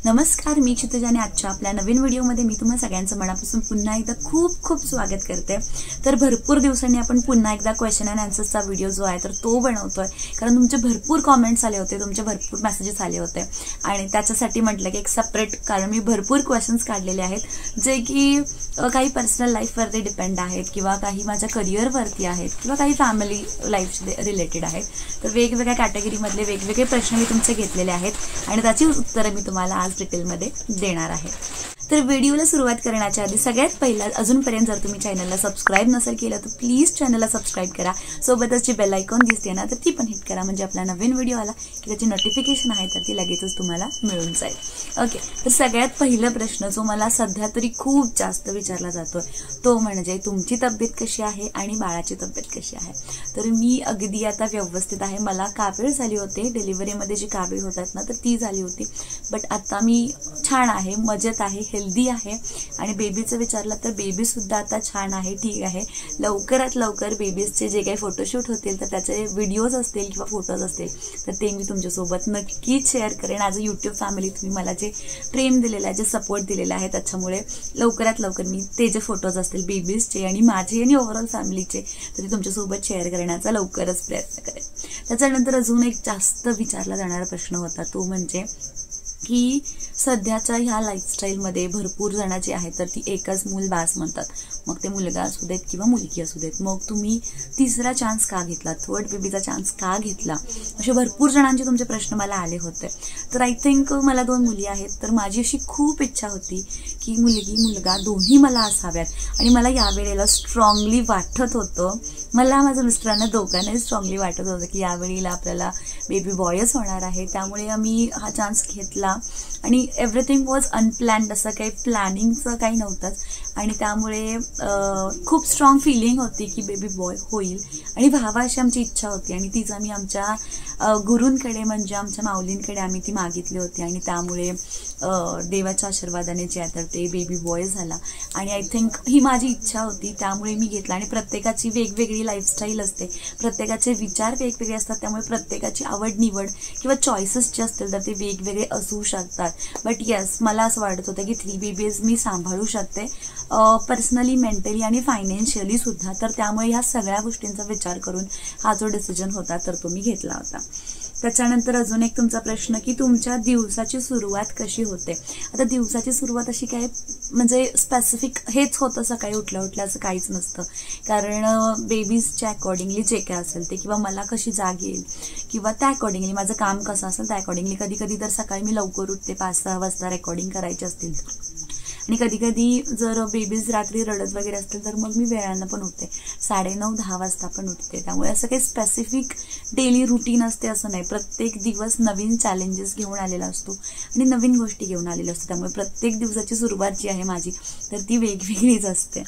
नमस्कार, मी क्षितिजा आणि आजच्या आपल्या नवीन व्हिडिओमध्ये मी तुम्हा सगळ्यांचं मनापासून पुन्हा एकदा खूप खूप स्वागत करते। तर भरपूर दिवसांनी आपण पुन्हा एकदा क्वेश्चन अँड आन्सर्सचा व्हिडिओ जो आहे तर तो बनवतोय, कारण तुमचे भरपूर कमेंट्स आले होते, तुमचे भरपूर मेसेजेस आले होते आणि त्याच्यासाठी म्हटलं की एक सेपरेट, कारण मी भरपूर क्वेश्चन्स काढलेले आहेत जे की काही पर्सनल लाईफवरती डिपेंड आहेत किंवा काही माझ्या करिअरवरती आहेत किंवा काही फॅमिली लाईफ रिलेटेड आहेत। तर वेगवेगळ्या कॅटेगरीमधले वेगवेगळे प्रश्न मी तुमचे घेतलेले आहेत आणि त्याची उत्तरं मी तुम्हाला आज डिटेलमध्ये देणार आहे। तर व्हिडिओला सुरुवात करण्याच्या आधी सगळ्यात पहिला, अजूनपर्यंत जर तुम्ही चॅनलला सबस्क्राइब नसेल केलं तर प्लीज चॅनलला सबस्क्राइब करा, सोबतच जी बेल आयकॉन दिसते ना तर ती पण हिट करा, म्हणजे आपला नवीन व्हिडिओ आला की त्याची नोटिफिकेशन आहे तर ती लगेचच तुम्हाला मिळून जाईल। ओके, तर सगळ्यात पहिला प्रश्न जो मला सध्या तरी खूप जास्त विचारला जातोय तो म्हणजे तुमची तब्येत कशी आहे आणि बाळाची तब्येत कशी आहे। तर मी अगदी आता व्यवस्थित आहे। मला कावीळ झाली होती, डिलिव्हरीमध्ये जी कावीळ होतात ना तर ती झाली होती, बट आता मी छान आहे, मजेत आहे, हेल्दी आहे। आणि बेबीचं विचारलं तर बेबी सुद्धा आता छान आहे, ठीक आहे। लवकरात लवकर बेबीजचे जे काही फोटोशूट होतील तर त्याचे व्हिडिओज असतील किंवा फोटोज असतील तर ते मी तुमच्यासोबत नक्कीच शेअर करेन। ॲज अ यूट्यूब फॅमिली तुम्ही मला जे प्रेम दिलेलं आहे, जे सपोर्ट दिलेला आहे, त्याच्यामुळे लवकरात लवकर मी ते जे फोटोज असतील बेबीजचे आणि माझे आणि ओव्हरऑल फॅमिलीचे तर ते तुमच्यासोबत शेअर करण्याचा लवकरच प्रयत्न करेन। त्याच्यानंतर अजून एक जास्त विचारला जाणारा प्रश्न होता तो म्हणजे की सध्याच्या ह्या लाईफस्टाईलमध्ये भरपूर जण जे आहेत तर ती एकच मूल बास म्हणतात, मग ते मुलगा असू देत किंवा मुलगी असू देत, मग तुम्ही तिसरा चान्स का घेतला, थर्ड बेबीचा चान्स का घेतला, असे भरपूर जणांचे तुमचे प्रश्न मला आले होते। तर आय थिंक मला 2 मुली आहेत, तर माझी अशी खूप इच्छा होती की मुलगी मुलगा दोन्ही मला असाव्यात आणि मला यावेळेला स्ट्रॉंगली वाटत होतं, मला माझ्या मिस्टरांना दोघांनाही स्ट्रॉंगली वाटत होतं की यावेळेला आपल्याला बेबी बॉयच होणार आहे, त्यामुळे आम्ही हा चान्स घेतला आणि एव्हरीथिंग वॉज अनप्लॅन्ड, असं काही प्लॅनिंगचं काही नव्हतंच आणि त्यामुळे खूप स्ट्रॉंग फिलिंग होती की बेबी बॉय होईल आणि व्हावा अशी आमची इच्छा होती आणि तीच आम्ही आमच्या गुरूंकडे म्हणजे आमच्या माऊलींकडे आम्ही ती मागितली होती आणि त्यामुळे देवाच्या आशीर्वादाने जे आहे तर ते बेबी बॉय झाला आणि आय थिंक ही माझी इच्छा होती त्यामुळे मी घेतला। आणि प्रत्येकाची वेगवेगळी लाईफस्टाईल असते, प्रत्येकाचे विचार वेगवेगळे असतात, त्यामुळे प्रत्येकाची आवड निवड किंवा चॉईसेस जे असतील तर ते वेगवेगळे असू शकतात। बट येस, मला असं वाटत होतं की 3 बेबीज मी सांभाळू शकते पर्सनली, मेंटली आणि फायनान्शियली सुद्धा, तर त्यामुळे ह्या सगळ्या गोष्टींचा विचार करून हा जो डिसिजन होता तर तो मी घेतला होता। त्याच्यानंतर अजून एक तुमचा प्रश्न की तुमच्या दिवसाची सुरुवात कशी होते। आता दिवसाची सुरुवात अशी काय म्हणजे स्पेसिफिक हेच होतं सकाळी उठल्या उठल्या असं काहीच नसतं, कारण बेबीजच्या अकॉर्डिंगली जे काय असेल ते किंवा मला कशी जाग येईल किंवा त्या अकॉर्डिंगली माझं काम कसं असेल त्या अकॉर्डिंगली कधी कधी तर सकाळी मी लवकर उठते, 5-6 वाजता रेकॉर्डिंग करायची असतील आणि कधी कधी जर बेबीज रात्री रडत वगैरे असतील तर मग मी वेळानं पण उठते, 9:30-10 वाजता पण उठते। त्यामुळे असं काही स्पेसिफिक डेली रुटीन असते असं नाही, प्रत्येक दिवस नवीन चॅलेंजेस घेऊन आलेला असतो आणि नवीन गोष्टी घेऊन आलेल्या असतो, त्यामुळे प्रत्येक दिवसाची सुरुवात जी आहे माझी तर ती वेगवेगळीच असते।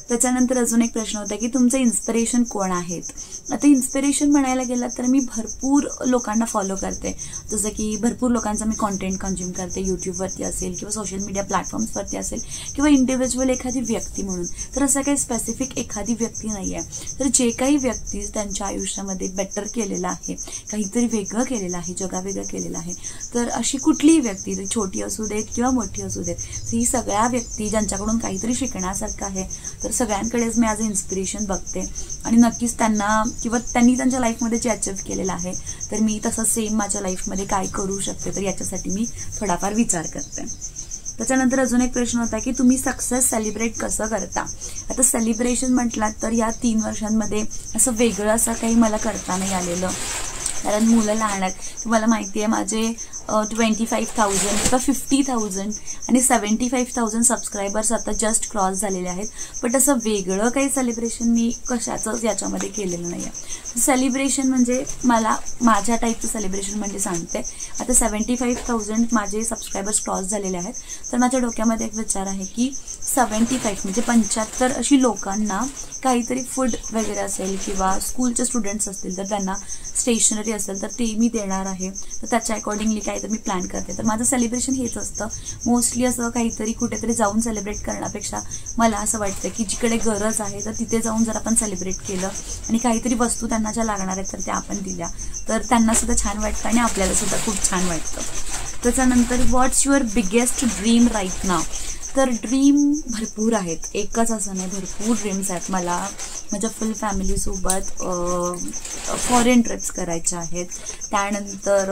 त्याच्यानंतर अजून एक प्रश्न होता की तुमचं इन्स्पिरेशन कोण आहेत। आता इन्स्पिरेशन म्हणायला गेलं तर मी भरपूर लोकांना फॉलो करते, जसं की भरपूर लोकांचा मी कॉन्टेंट कन्झ्युम करते, यूट्यूबवरती असेल किंवा सोशल मीडिया प्लॅटफॉर्म्सवरती असेल किंवा इंडिव्हिज्युअल एखादी व्यक्ती म्हणून, तर असं काही स्पेसिफिक एखादी व्यक्ती नाही आहे। तर जे काही व्यक्ती त्यांच्या आयुष्यामध्ये बेटर केलेलं आहे, काहीतरी वेगळं केलेलं आहे, जगावेगळं केलेलं आहे, तर अशी कुठलीही व्यक्ती ती छोटी असू देत किंवा मोठी असू देत, ही सगळ्या व्यक्ती ज्यांच्याकडून काहीतरी शिकण्यासारखं आहे तर सगळ्यांकडेच मी ॲज अ इन्स्पिरेशन बघते आणि नक्कीच त्यांना किंवा त्यांनी त्यांच्या लाईफमध्ये जे अचीव्ह केलेलं आहे तर मी तसं सेम माझ्या लाईफमध्ये काय करू शकते, तर याच्यासाठी मी थोडाफार विचार करते। त्याच्यानंतर अजून एक प्रश्न होता की तुम्ही सक्सेस सेलिब्रेट कसं करता। आता सेलिब्रेशन म्हटलात तर या 3 वर्षांमध्ये असं वेगळं असं काही मला करता नाही आलेलं, कारण मुलं लहान आहेत, तुम्हाला माहिती आहे माझे 25,000 किंवा 50,000 आणि 75,000 सबस्क्रायबर्स आता जस्ट क्रॉस झालेले आहेत, बट असं वेगळं काही सेलिब्रेशन मी कशाचंच याच्यामध्ये केलेलं नाही आहे। सेलिब्रेशन म्हणजे मला माझ्या टाईपचं सेलिब्रेशन म्हणजे सांगते, आता 75,000 माझे सबस्क्रायबर्स क्रॉस झालेले आहेत, तर माझ्या डोक्यामध्ये एक विचार आहे की 75 म्हणजे 75 अशी लोकांना काहीतरी फूड वगैरे असेल किंवा स्कूलचे स्टुडंट्स असतील तर त्यांना स्टेशनरी असेल तर ते मी देणार आहे, तर त्याच्या अकॉर्डिंगली काय तर मी प्लॅन करते। तर माझं सेलिब्रेशन हेच असतं, मोस्टली असं काहीतरी कुठेतरी जाऊन सेलिब्रेट करण्यापेक्षा मला असं वाटतं की जिकडे गरज आहे तर तिथे जाऊन जर आपण सेलिब्रेट केलं आणि काहीतरी वस्तू त्यांना ज्या लागणार आहेत तर त्या आपण दिल्या तर त्यांना सुद्धा छान वाटतं आणि आपल्याला सुद्धा खूप छान वाटतं। त्याच्यानंतर व्हॉट्स युअर बिगेस्ट ड्रीम राईट नाव. तर ड्रीम भरपूर आहेत, एकच असं नाही, भरपूर ड्रीम्स आहेत. मला माझ्या फुल फॅमिलीसोबत फॉरेन ट्रिप्स करायच्या आहेत. त्यानंतर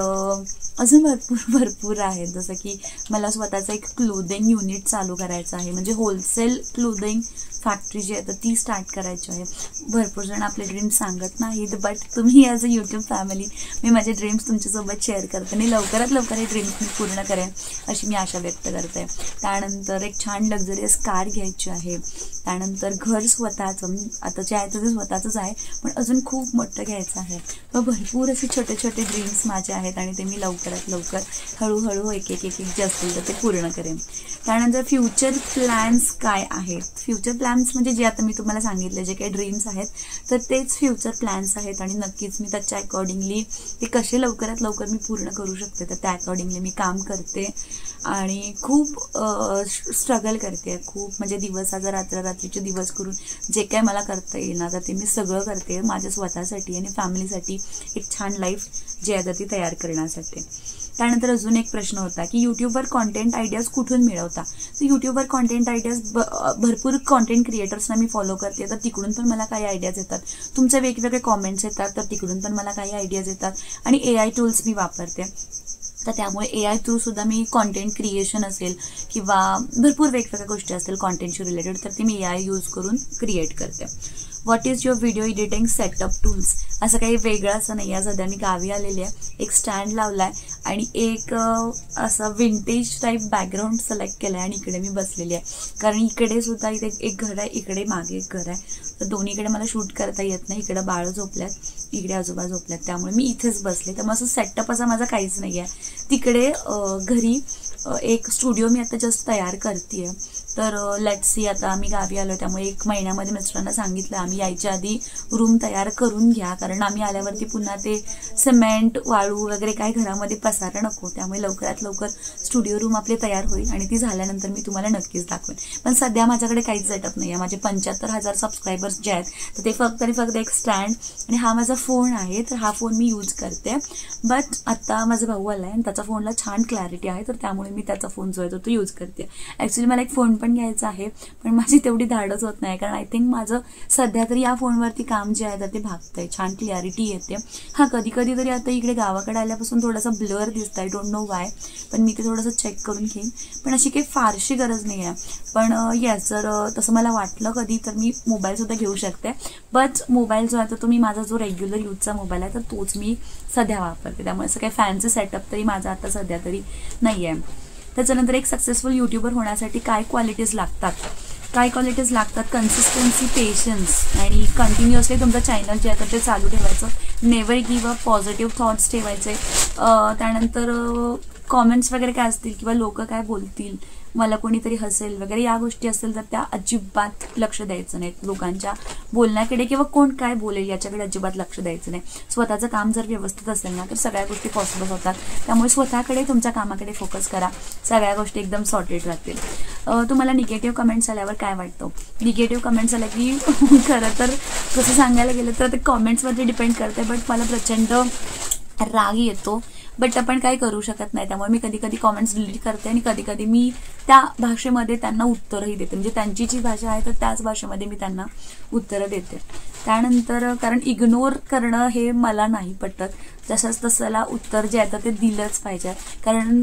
अजून भरपूर आहेत, जसं की मला स्वतःचं एक क्लोदिंग युनिट चालू करायचं आहे, म्हणजे होलसेल क्लोदिंग फॅक्टरी जी आहे तर ती स्टार्ट करायची आहे. भरपूर जण आपले ड्रीम्स सांगत नाहीत, बट तुम्ही ॲज अ यूट्यूब फॅमिली मी माझे ड्रीम्स तुमच्यासोबत शेअर करते आणि लवकरात लवकर हे ड्रीम्स मी पूर्ण करेन अशी मी आशा व्यक्त करते. त्यानंतर एक छान लक्झरियस कार घ्यायची आहे. त्यानंतर घर स्वतःचं, आता जे आहे ते स्वतःचंच आहे, पण अजून खूप मोठं घ्यायचं आहे. मग भरपूर असे छोटे छोटे ड्रीम्स माझे आहेत आणि ते मी लवकरात लवकर हळूहळू एक जे असतील तर ते पूर्ण करेन. त्यानंतर फ्युचर प्लॅन्स काय आहेत. फ्युचर प्लॅन्स म्हणजे जे आता मी तुम्हाला सांगितले जे काही ड्रीम्स आहेत तर तेच फ्युचर प्लॅन्स आहेत आणि नक्कीच मी त्याच्या अकॉर्डिंगली ते कसे लवकरात लवकर मी पूर्ण करू शकते तर त्या अकॉर्डिंगली मी काम करते आणि खूप स्ट्रगल करते. खूप म्हणजे दिवसाचा रात्रीचे दिवस करून जे काय मला करता येईल ना तर ते मी सगळं करते माझ्या स्वतःसाठी आणि फॅमिलीसाठी एक छान लाईफ जी आहे ती तयार करण्यासाठी. त्यानंतर अजून एक प्रश्न होता की यूट्यूबवर कॉन्टेंट आयडियाज कुठून मिळवता. तर यूट्यूबवर कॉन्टेंट आयडियाज भरपूर कॉन्टेंट क्रिएटर्सना मी फॉलो करते तर तिकडून पण मला काही आयडियाज येतात. तुमचे वेगवेगळे कॉमेंट्स येतात तर तिकडून पण मला काही आयडियाज येतात आणि AI टूल्स मी वापरते तर त्यामुळे AI थ्रू सुद्धा मी कॉन्टेंट क्रिएशन असेल किंवा भरपूर वेगवेगळ्या गोष्टी असतील कॉन्टेंटशी रिलेटेड तर ते मी AI यूज करून क्रिएट करते. What is your video editing setup tools. असं काही वेगळं असं नाही आहे. सध्या मी गावी आलेली आहे, एक स्टँड लावला आहे आणि एक असं विंटेज टाईप बॅकग्राऊंड सिलेक्ट केलं आहे आणि इकडे मी बसलेली आहे. कारण इकडे सुद्धा इथे एक घर आहे, इकडे मागे एक घर आहे तर दोन्हीकडे मला शूट करता येत नाही. इकडे बाळ झोपल्यात, इकडे आजोबा झोपल्यात, त्यामुळे मी इथेच बसले. त्यामुळे असं सेटअप असा माझा काहीच नाही आहे. तिकडे घरी एक स्टुडिओ मी आता जस्ट तयार करते आहे तर लेट्स सी. आता आम्ही गावी आलो त्यामुळे 1 महिन्यामध्ये मिस्टरांना सांगितलं आम्ही यायच्या आधी रूम तयार करून घ्या कारण आम्ही आल्यावरती पुन्हा ते सिमेंट वाळू वगैरे काय घरामध्ये पसारा नको. त्यामुळे लवकरात लवकर स्टुडिओ रूम आपले तयार होईल आणि ती झाल्यानंतर मी तुम्हाला नक्कीच दाखवेन. पण सध्या माझ्याकडे काहीच सेटअप नाही आहे. माझे 75,000 सबस्क्रायबर्स जे आहेत तर ते फक्त एक स्टँड आणि हा माझा फोन आहे तर हा फोन मी यूज करते. बट आता माझा भाऊ आला आहे आणि त्याचा फोनला छान क्लॅरिटी आहे तर त्यामुळे मी त्याचा फोन जो आहे तो यूज करते. ॲक्च्युली मला एक फोन पण घ्यायचं आहे पण माझी तेवढी धाडच होत नाही कारण आय थिंक माझं सध्या तरी या फोनवरती काम जे आहे तर ते भागतंय, छान क्लॅरिटी येते. हां कधी तरी आता इकडे गावाकडे आल्यापासून थोडासा ब्लर दिसत आहे, डोंट नो वाय, पण मी ते थोडंसं चेक करून घेईन. पण अशी काही फारशी गरज नाही आहे. पण येस जर तसं मला वाटलं कधी तर मी मोबाईलसुद्धा घेऊ शकते. बट मोबाईल जो आहे तो मी माझा जो रेग्युलर यूजचा मोबाईल आहे तर तोच मी सध्या वापरते. त्यामुळे असं काही फॅन्सी सेटअप तरी माझा आता सध्या तरी नाही आहे. त्याच्यानंतर एक सक्सेसफुल यूट्यूबर होण्यासाठी काय क्वालिटीज लागतात. कन्सिस्टन्सी, पेशन्स आणि कंटिन्युअसली तुमचं चॅनल जे आहे ते चालू ठेवायचं. Never give up, positive thoughts ठेवायचे. त्यानंतर कॉमेंट्स वगैरे काय असतील किंवा लोक काय बोलतील, मला कोणीतरी हसेल वगैरे या गोष्टी असतील तर त्या अजिबात लक्ष द्यायचं नाही. लोकांच्या बोलण्याकडे किंवा कोण काय बोलेल याच्याकडे अजिबात लक्ष द्यायचं नाही. स्वतःचं काम जर व्यवस्थित असेल ना तर सगळ्या गोष्टी पॉसिबल होतात. त्यामुळे स्वतःकडे तुमच्या कामाकडे फोकस करा, सगळ्या गोष्टी एकदम सॉर्टेड राहतील. तुम्हाला निगेटिव्ह कमेंट्स आल्यावर काय वाटतं. निगेटिव्ह कमेंट्स आल्या की खरं तर कसं सांगायला गेलं तर ते कॉमेंट्सवरती डिपेंड करते. बट मला प्रचंड राग येतो बट आपण काही करू शकत नाही. त्यामुळे मी कधी कॉमेंट्स डिलीट करते आणि कधी मी त्या भाषेमध्ये त्यांना उत्तरही देते. म्हणजे त्यांची जी भाषा आहे तर त्याच भाषेमध्ये मी त्यांना उत्तरं देते. त्यानंतर कारण इग्नोर करणं हे मला नाही पटत. तसंला उत्तर जे आहे तर ते दिलंच पाहिजे. कारण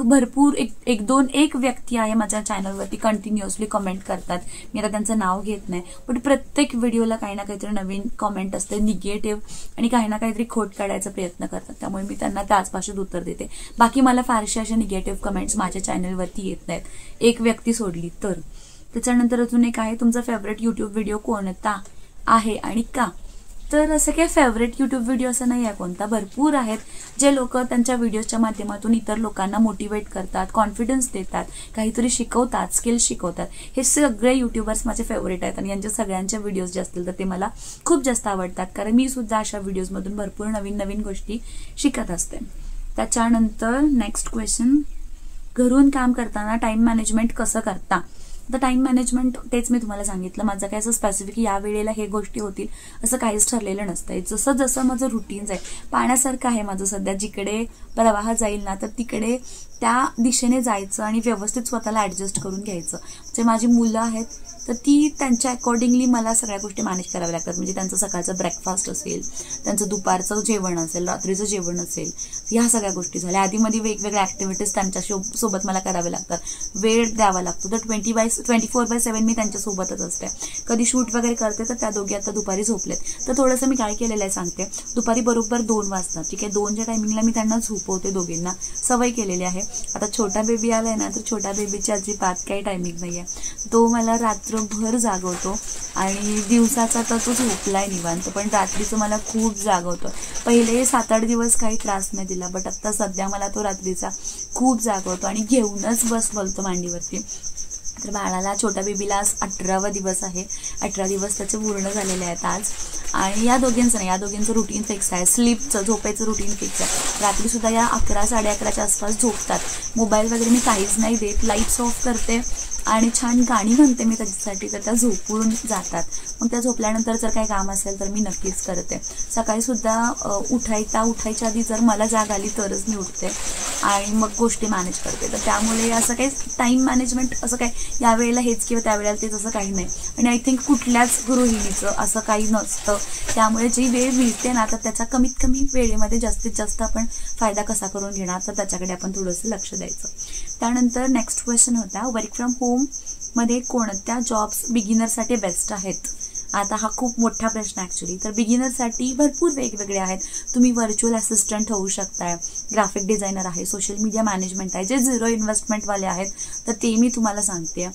भरपूर एक व्यक्ती आहे माझ्या चॅनलवरती कंटिन्युअसली कमेंट करतात. मी आता त्यांचं नाव घेत नाही पण प्रत्येक व्हिडिओला काही ना काहीतरी नवीन कमेंट असते निगेटिव्ह आणि काही ना काहीतरी खोट काढायचा प्रयत्न करतात. त्यामुळे मी त्यांना त्याच भाषेत उत्तर देते. बाकी मला फारसे असे निगेटिव्ह कमेंट्स माझ्या चॅनलवरती येत नाहीत, एक व्यक्ती सोडली तर. त्याच्यानंतर अजून एक आहे तुमचा फेवरेट यूट्यूब व्हिडिओ कोणता आहे आणि का. तर असं काही फेवरेट यूट्यूब व्हिडिओ असं नाही आहे कोणता. भरपूर आहेत जे लोक त्यांच्या व्हिडिओच्या माध्यमातून इतर लोकांना मोटिवेट करतात, कॉन्फिडन्स देतात, काहीतरी शिकवतात, स्किल्स शिकवतात. हे सगळे यूट्यूबर्स माझे फेवरेट आहेत आणि यांच्या सगळ्यांच्या व्हिडिओज जे असतील तर ते मला खूप जास्त आवडतात कारण मी सुद्धा अशा व्हिडिओजमधून भरपूर नवीन गोष्टी शिकत असते. त्याच्यानंतर नेक्स्ट क्वेश्चन, घरून काम करताना टाइम मॅनेजमेंट कसं करता. तर टाइम मॅनेजमेंट तेच मी तुम्हाला सांगितलं. माझं काय असं स्पेसिफिक या वेळेला हे गोष्टी होतील असं काहीच ठरलेलं नसतं. जसं माझं रुटीन्स आहे पाण्यासारखं आहे माझं. सध्या जिकडे प्रवाह जाईल ना तर तिकडे त्या दिशेने जायचं आणि व्यवस्थित स्वतःला ॲडजस्ट करून घ्यायचं. जे माझी मुलं आहेत तर ती त्यांच्या अकॉर्डिंगली मला सगळ्या गोष्टी मॅनेज कराव्या लागतात. म्हणजे त्यांचं सकाळचं ब्रेकफास्ट असेल, त्यांचं दुपारचं जेवण असेल, रात्रीचं जेवण असेल, ह्या सगळ्या गोष्टी झाल्या. आधीमध्ये वेगवेगळ्या ॲक्टिव्हिटीज त्यांच्या सोबत मला कराव्या लागतात, वेळ द्यावा लागतो. तर 24/7 मी त्यांच्यासोबतच असते. कधी शूट वगैरे करते तर त्या दोघी आता दुपारी झोपलेत. तर थोडंसं मी काय केलेलं आहे सांगते. दुपारी बरोबर 2 वाजता, ठीक आहे, 2च्या टायमिंगला मी त्यांना झोपवते. दोघींना सवय केलेली आहे. आता छोटा बेबी आलाय ना, तर छोट्या बेबीची अजिबात काही टायमिंग नाही आहे. तो मला रात्रभर जागवतो आणि दिवसाचा तर तो झोपलाय निवांत, पण रात्रीचं मला खूप जागवतो. पहिले 7-8 दिवस काही त्रास नाही दिला, बट आता सध्या मला तो रात्रीचा खूप जागवतो आणि घेऊनच बोलतो मांडीवरती. तर बाळाला, छोट्या बेबीला आज 18वा दिवस आहे. 18 दिवस त्याचे पूर्ण झालेले आहेत आज. आणि या दोघींचं नाही, या दोघींचं रुटीन फिक्स आहे. स्लीपचं, झोपायचं रुटीन फिक्स आहे. रात्रीसुद्धा या 11-11:30च्या आसपास झोपतात. मोबाईल वगैरे मी काहीच नाही देत, लाईट्स ऑफ करते आणि छान गाणी म्हणते मी त्याच्यासाठी. तर त्या झोपून जातात. मग त्या झोपल्यानंतर जर काही काम असेल तर मी नक्कीच करते. सकाळीसुद्धा उठायच्या आधी जर मला जाग आली तरच मी उठते आणि मग गोष्टी मॅनेज करते. तर त्यामुळे असं काही टाईम मॅनेजमेंट असं काही यावेळेला हेच किंवा त्यावेळेला तेच असं काही नाही. आणि आय थिंक कुठल्याच गृहिणीचं असं काही नसतं. त्यामुळे जी वेळ मिळते ना, तर त्याच्या कमीत कमी वेळेमध्ये जास्तीत जास्त आपण फायदा कसा करून घेणार, तर त्याच्याकडे आपण थोडंसं लक्ष द्यायचं. त्यानंतर नेक्स्ट क्वेश्चन होता, वर्क फ्रॉम होममध्ये कोणत्या जॉब्स बिगिनरसाठी बेस्ट आहेत? आता हा खूप मोठा प्रश्न ॲक्च्युली. तर बिगिनरसाठी भरपूर वेगवेगळे आहेत. तुम्ही व्हर्च्युअल असिस्टंट होऊ शकताय, ग्राफिक डिझायनर आहे, सोशल मीडिया मॅनेजमेंट आहे. जे 0 इन्व्हेस्टमेंटवाले आहेत तर ते मी तुम्हाला सांगते.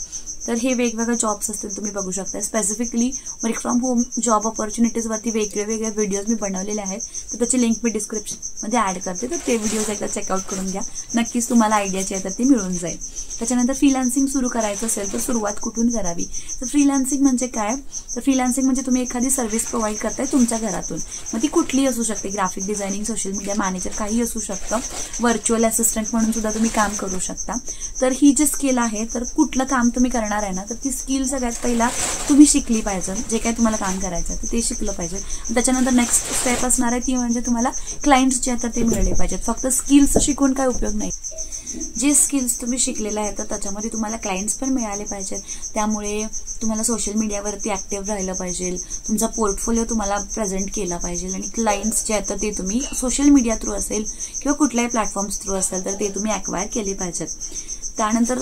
तर हे वेगवेगळे जॉब्स असतील, तुम्ही बघू शकता. Specifically work from home job ऑपॉर्च्युनिटीजवरती वेगवेगळे व्हिडिओज मी बनवलेले आहेत. तर त्याची लिंक मी डिस्क्रिप्शनमध्ये ॲड करते. तर ते व्हिडिओज एकदा चेकआउट करून घ्या. नक्कीच तुम्हाला आयडियाची आहे तर ती मिळून जाईल. त्याच्यानंतर फ्रीलान्सिंग सुरू करायचं असेल तर सुरुवात कुठून करावी? तर फ्रीलान्सिंग म्हणजे काय? तर फ्रीलान्सिंग म्हणजे तुम्ही एखादी सर्व्हिस प्रोव्हाइड करताय तुमच्या घरातून. मग ती कुठली असू शकते, graphic designing, social media manager, काही असू शकतं. व्हर्च्युअल असिस्टंट म्हणून सुद्धा तुम्ही काम करू शकता. तर ही जी स्किल आहे, तर कुठलं काम तुम्ही करणार आहे ना, तर ती स्किल सगळ्यात पहिला तुम्ही शिकली पाहिजे. जे काही तुम्हाला काम करायचं आहे ते शिकलं पाहिजे. त्याच्यानंतर नेक्स्ट स्टेप असणार आहे ती म्हणजे तुम्हाला क्लायंट्स जे आहेत ते मिळले पाहिजेत. फक्त स्किल्स शिकून काय उपयोग नाही. जे स्किल्स तुम्ही शिकलेले आहेत तर त्याच्यामध्ये तुम्हाला क्लायंट्स पण मिळाले पाहिजेत. त्यामुळे तुम्हाला सोशल मीडियावरती ॲक्टिव्ह राहिलं पाहिजे. तुमचा पोर्टफोलिओ तुम्हाला प्रेझेंट केला पाहिजे आणि क्लायंट्स जे आहेत तर ते तुम्ही सोशल मीडिया थ्रू असेल किंवा कुठल्याही प्लॅटफॉर्म्स थ्रू असेल तर ते तुम्ही ॲक्वायर केले पाहिजेत. त्यानंतर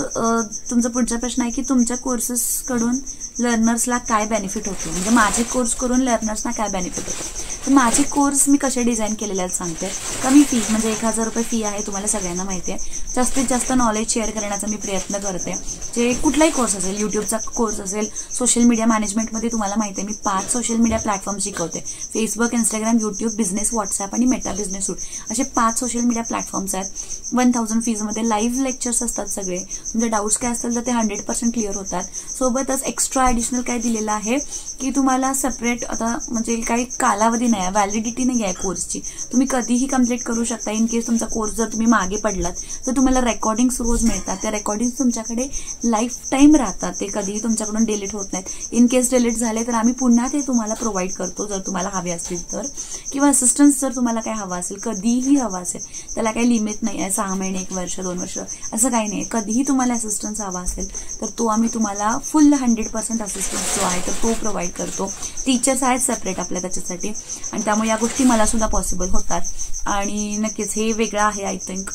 तुमचा पुढचा प्रश्न आहे की तुमच्या कोर्सेसकडून लर्नर्सला काय बेनिफिट होतो, म्हणजे माझे कोर्स करून लर्नर्सना काय बेनिफिट होतो. तर माझे कोर्स मी कसे डिझाईन केलेले आहेत सांगते. कमी फी म्हणजे 1000 रुपये फी आहे, तुम्हाला सगळ्यांना माहिती आहे. जास्तीत जास्त नॉलेज शेअर करण्याचा मी प्रयत्न करते. जे कुठलाही कोर्स असेल, यूट्यूबचा कोर्स असेल, सोशल मीडिया मॅनेजमेंटमध्ये तुम्हाला माहिती आहे मी 5 सोशल मीडिया प्लॅटफॉर्म शिकवते. Facebook, Instagram, YouTube, business, WhatsApp आणि मेटा बिझनेस सूट असे 5 सोशल मीडिया प्लॅटफॉर्म्स आहेत. 1000 फीजमध्ये लाईव्ह लेक्चर्स असतात सगळे. तुमचे डाऊट्स काय असतील तर ते 100% क्लिअर होतात. सोबतच एक्स्ट्रा ॲडिशनल काय दिलेलं आहे की तुम्हाला सेपरेट, आता म्हणजे काही कालावधी नाही आहे, व्हॅलिडिटी नाही आहे कोर्सची. तुम्ही कधीही कंप्लीट करू शकता. इन केस तुमचा कोर्स जर तुम्ही मागे पडलात तर तुम्हाला रेकॉर्डिंग्स रोज मिळतात. त्या रेकॉर्डिंग्स तुमच्याकडे लाईफ टाईम राहतात, ते कधीही तुमच्याकडून डिलीट होत नाहीत. इन केस डिलीट झाले तर आम्ही पुन्हा ते तुम्हाला प्रोव्हाइड करतो जर तुम्हाला हवे असतील तर. किंवा असिस्टन्स जर तुम्हाला काय हवा असेल, कधीही हवा असेल, त्याला काही लिमिट नाही आहे, 6 महिने, 1 वर्ष, 2 वर्ष असं काही नाही. कधीही तुम्हाला असिस्टन्स हवा असेल तर तो आम्ही तुम्हाला फुल 100% असिस्टन्स जो आहे तर तो प्रोव्हाइड करतो. टीचर्स आहेत सेपरेट आपल्या त्याच्यासाठी आणि त्यामुळे या गोष्टी मला सुद्धा पॉसिबल होतात. आणि नक्कीच हे वेगळं आहे. आय थिंक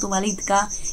तुम्हाला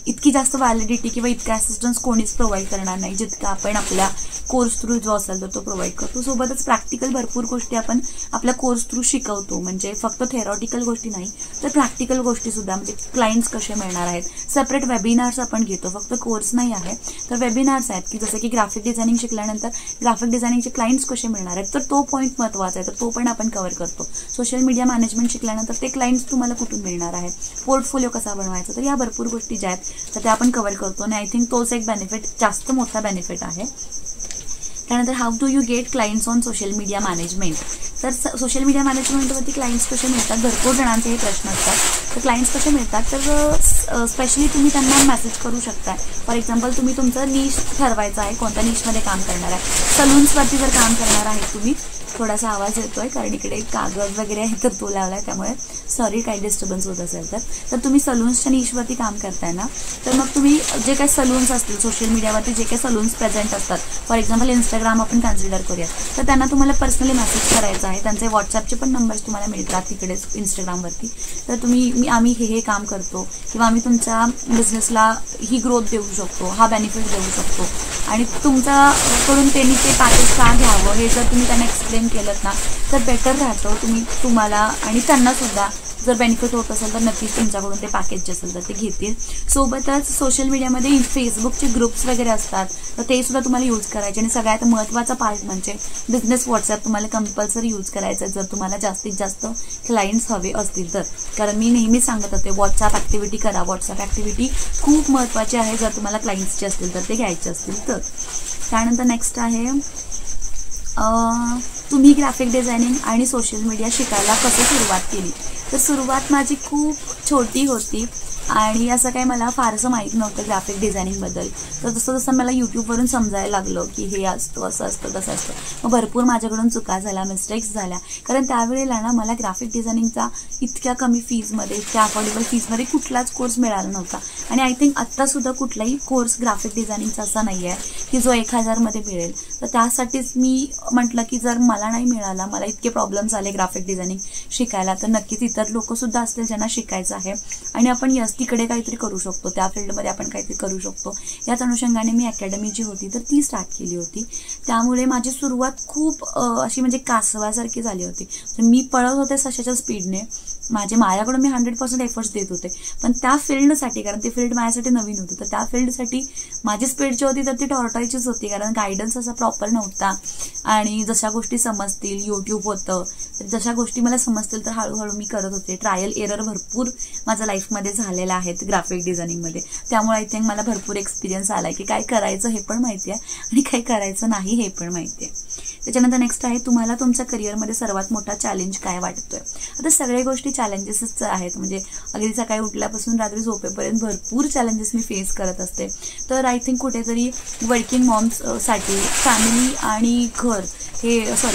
इतकी जास्त व्हॅलिडिटी किंवा इतका असिस्टन्स कोणीच प्रोव्हाइड करणार नाही जितका आपण आपल्या कोर्स थ्रू जो असेल तर तो प्रोव्हाइड करतो. सोबतच प्रॅक्टिकल भरपूर गोष्टी आपण आपल्या कोर्स थ्रू शिकवतो. म्हणजे फक्त थेरॉटिकल गोष्टी नाही तर प्रॅक्टिकल गोष्टी सुद्धा, म्हणजे क्लायंट्स कसे मिळणार आहेत. सेपरेट वेबिनार्स आपण घेतो, फक्त कोर्स नाही आहे तर वेबिनार्स आहेत की जसं की ग्राफिक डिझायनिंग शिकल्यानंतर ग्राफिक डिझायनिंगचे क्लायंट्स कसे मिळणार आहेत तर तो पॉईंट महत्त्वाचा आहे, तर तो पण आपण कव्हर करतो. सोशल मीडिया मॅनेजमेंट शिकल्यानंतर ते क्लायंट्स तुम्हाला कुठून मिळणार आहेत, पोर्टफोलिओ कसा बनवायचा, तर या भरपूर गोष्टी ज्या आहेत तर त्या आपण कव्हर करतो. आणि आय थिंक तोच एक बेनिफिट, जास्त मोठा बेनिफिट आहे. त्यानंतर how do you get clients on social media management. तर सोशल मीडिया मॅनेजमेंटवरती क्लायंट्स कसे मिळतात, भरपूर जणांचे हे प्रश्न असतात. तर क्लायंट्स कसे मिळतात तर स्पेशली तुम्ही त्यांना मेसेज करू शकता. फॉर एक्झाम्पल तुम्ही तुमचं नीश ठरवायचं आहे, कोणत्या नीशमध्ये काम करणार आहे. सलून्सवरती जर काम करणार आहे तुम्ही थोडासा आवाज येतोय कारण इकडे कागद वगैरे आहे तर तो लावलाय, त्यामुळे सॉरी काही डिस्टर्बन्स होत असेल तर तुम्ही सलून्सच्या निशवरती काम करताय ना, तर मग तुम्ही जे काही सलून्स असतील सोशल मीडियावरती जे काही सलून्स प्रेझेंट असतात, फॉर एक्झाम्पल इंस्टाग्राम आपण कन्सिडर करूया, तर त्यांना तुम्हाला पर्सनली मेसेज करायचा आहे. त्यांचे व्हॉट्सअपचे पण नंबर्स तुम्हाला मिळतात तिकडेच इंस्टाग्रामवरती. तर तुम्ही आम्ही हे काम करतो किंवा आम्ही तुमच्या बिझनेसला ही ग्रोथ देऊ शकतो, हा बेनिफिट देऊ शकतो आणि तुमच्याकडून त्यांनी ते पॅकेज का घ्यावं हे जर तुम्ही त्यांना एक्सप्लेन केलं ना तर बेटर राहतं. तुम्हाला आणि त्यांना सुद्धा जर बेनिफिट होत असेल तर नक्कीच तुमच्याकडून ते पॅकेज जे असेल तर ते घेतील. सोबतच सोशल मीडियामध्ये फेसबुकचे ग्रुप्स वगैरे असतात तर ते सुद्धा तुम्हाला यूज करायचे आणि सगळ्यात महत्त्वाचा पार्ट म्हणजे बिझनेस व्हॉट्सअप तुम्हाला कंपल्सरी यूज करायचं जर तुम्हाला जास्तीत जास्त क्लायंट्स हवे असतील तर. कारण मी नेहमीच सांगत होते व्हॉट्सअप ॲक्टिव्हिटी करा, व्हॉट्सअप ॲक्टिव्हिटी खूप महत्त्वाची आहे जर तुम्हाला क्लायंट्सचे असतील तर ते घ्यायचे असतील तर. त्यानंतर नेक्स्ट आहे तुम्ही ग्राफिक डिझायनिंग आणि सोशल मीडिया शिकायला कसं सुरुवात केली. तर सुरुवात माझी खूप छोटी होती आणि असं काही मला फारसं माहीत नव्हतं ग्राफिक डिझायनिंगबद्दल. तर जसं जसं मला यूट्यूबवरून समजायला लागलं की हे असतं असं असतं तसं असतं, मग भरपूर माझ्याकडून चुका झाल्या, मिस्टेक्स झाल्या. कारण त्यावेळेला ना मला ग्राफिक डिझायनिंगचा इतक्या कमी फीजमध्ये, इतक्या अफोर्डेबल फीजमध्ये कुठलाच कोर्स मिळाला नव्हता. आणि आय थिंक आत्तासुद्धा कुठलाही कोर्स ग्राफिक डिझायनिंगचा असा नाही आहे की जो 1000मध्ये मिळेल. तर त्यासाठीच मी म्हटलं की जर मला नाही मिळाला, मला इतके प्रॉब्लेम्स आले ग्राफिक डिझायनिंग शिकायला, तर नक्कीच इतर लोकंसुद्धा असतील ज्यांना शिकायचं आहे आणि आपण तिकडे काहीतरी करू शकतो, त्या फील्डमध्ये आपण काहीतरी करू शकतो. याच अनुषंगाने मी अकॅडमी जी होती तर ती स्टार्ट केली होती. त्यामुळे माझी सुरुवात खूप अशी म्हणजे कासवासारखी झाली होती. तर मी पळत होते सशाच्या स्पीडने, माझ्याकडून मी 100% एफर्ट्स देत होते. पण त्या फील्डसाठी, कारण ती फील्ड माझ्यासाठी नवीन होती, तर त्या फील्डसाठी माझी स्पीड जी होती तर ती टॉर्टायचीच होती. कारण गायडन्स असा प्रॉपर नव्हता आणि जशा गोष्टी समजतील, यूट्यूब होतं, तर जशा गोष्टी मला समजतील तर हळूहळू मी करत होते. ट्रायल एरर भरपूर माझ्या लाईफमध्ये झालेला आहेत ग्राफिक डिझायनिंगमध्ये. त्यामुळे आय थिंक मला भरपूर एक्सपिरियन्स आला की काय करायचं हे पण माहिती आहे आणि काय करायचं नाही हे पण माहिती आहे. त्याच्यानंतर नेक्स्ट आहे तुम्हाला तुमच्या करिअरमध्ये सर्वात मोठा चॅलेंज काय वाटतोय. आता सगळ्या गोष्टी चॅलेंजेसच आहेत, म्हणजे अगदी सकाळी उठल्यापासून रात्री झोपेपर्यंत भरपूर चॅलेंजेस मी फेस करत असते. तर आय थिंक कुठेतरी वर्किंग मॉम्ससाठी फॅमिली आणि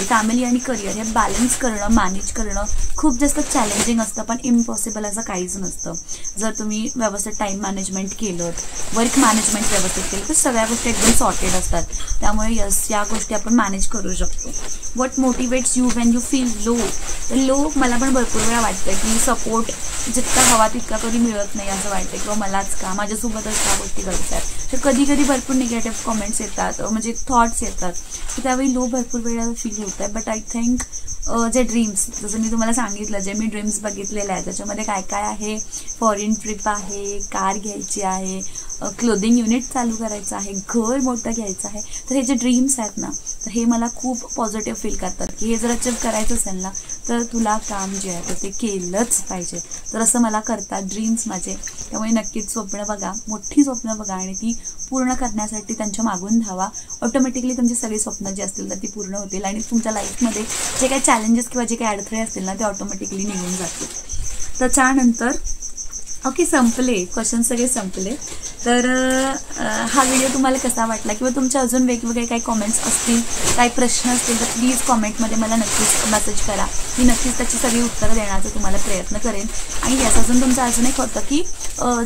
फॅमिली आणि करिअर हे बॅलन्स करणं, मॅनेज करणं खूप जास्त चॅलेंजिंग असतं, पण इम्पॉसिबल असं काहीच नसतं. जर तुम्ही व्यवस्थित टाईम मॅनेजमेंट केलं, वर्क मॅनेजमेंट व्यवस्थित केलं तर सगळ्या गोष्टी एकदम सॉर्टेड असतात. त्यामुळे या गोष्टी आपण मॅनेज करू शकतो. What motivates you when you feel low. तर लो मला पण भरपूर वेळा वाटतं की सपोर्ट जितका हवा तितका कधी मिळत नाही असं वाटतं, किंवा मलाच का, माझ्यासोबतच त्या गोष्टी घडतात. तर कधी कधी भरपूर निगेटिव्ह कॉमेंट्स येतात, म्हणजे थॉट्स येतात, तर त्यावेळी लो भरपूर वेळा फील होत आहे. बट आय थिंक जे ड्रीम्स, जसं मी तुम्हाला सांगितलं, जे मी ड्रीम्स बघितलेले आहेत त्याच्यामध्ये काय काय आहे, फॉरेन ट्रिप आहे, कार घ्यायची आहे, क्लोदिंग युनिट चालू करायचं आहे, घर मोठं घ्यायचं आहे. तर हे जे ड्रीम्स आहेत ना, तर हे मला खूप पॉझिटिव्ह फील करतात की हे जर अचीव करायचं असेल ना तर तुला काम जे आहे तर ते केलंच पाहिजे. तर असं मला करतात ड्रीम्स माझे. त्यामुळे नक्कीच स्वप्न बघा, मोठी स्वप्न बघा आणि ती पूर्ण करण्यासाठी त्यांच्या मागून धावा. ऑटोमॅटिकली तुमची सगळी स्वप्न जी असतील तर ती पूर्ण होतील आणि तुमच्या लाईफमध्ये जे काही चॅलेंजेस किंवा जे काही अडथळे असतील ना ते ऑटोमॅटिकली निघून जातील. तर त्यानंतर ओके, संपले क्वेश्चन, सगळे संपले. तर हा व्हिडिओ तुम्हाला कसा वाटला किंवा तुमच्या अजून वेगवेगळे काही कॉमेंट्स असतील, काही प्रश्न असतील तर प्लीज कॉमेंटमध्ये मला नक्कीच मेसेज करा. मी नक्कीच त्याची सगळी उत्तरं देण्याचा तुम्हाला प्रयत्न करेन. आणि याच अजून एक होतं की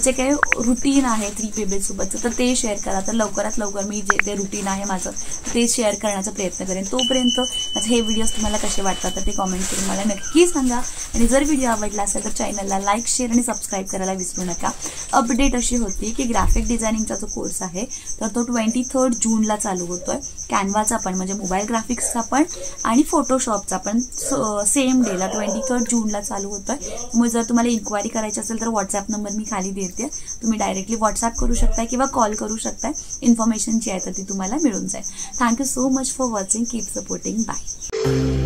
जे काही रुटीन आहे 3 बेबीसोबतचं तर ते शेअर करा. तर लवकरात लवकर मी जे ते रुटीन आहे माझं ते शेअर करण्याचा प्रयत्न करेन. तोपर्यंत माझे हे व्हिडिओज तुम्हाला कसे वाटतात तर ते कॉमेंट करून मला नक्की सांगा. आणि जर व्हिडिओ आवडला असेल तर चॅनलला लाईक, शेअर आणि सबस्क्राईब करायला विसरू नका. अपडेट अशी होती की ग्राफिक डिझायनिंगचा जो कोर्स आहे तर तो 23 जूनला चालू होतोय. कॅनवाचा पण, म्हणजे मोबाईल ग्राफिक्सचा पण आणि फोटोशॉपचा पण सेम डेला 23 जूनला चालू होतोय. मग जर तुम्हाला इन्क्वायरी करायची असेल तर व्हॉट्सअप नंबर मी खाली देते, तुम्ही डायरेक्टली व्हॉट्सअप करू शकताय किंवा कॉल करू शकताय. इन्फॉर्मेशन जी आहे तर ती तुम्हाला मिळून जाईल. Thank you so much for watching. Keep supporting. Bye.